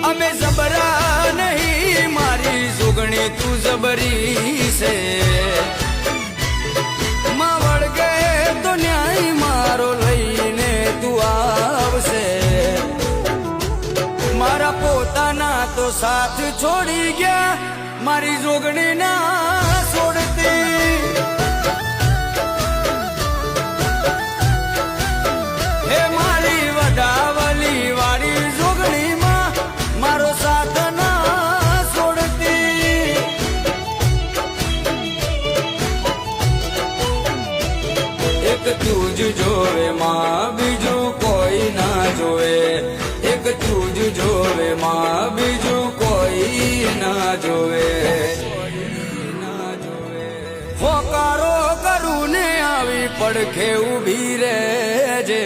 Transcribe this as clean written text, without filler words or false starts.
અમે જબરા નહીં મારી જોગણી તું જબરી છે માં વળગે તો ન્યાય મારો લઈને તું આવશે મારા પોતાના તો સાથ છોડી ગયા મારી જોગણી ના છોડતી હે મારી વડાવલી વાળી જોગણીમાં મારો સાથ ના છોડતી એક તું જ જોવે માં બીજું કોઈ ના જોવે એક તું જ જોવે માં બીજું કોઈ ના જોવે હોકારો કરું ને આવી પડખે ઊભી રહેજે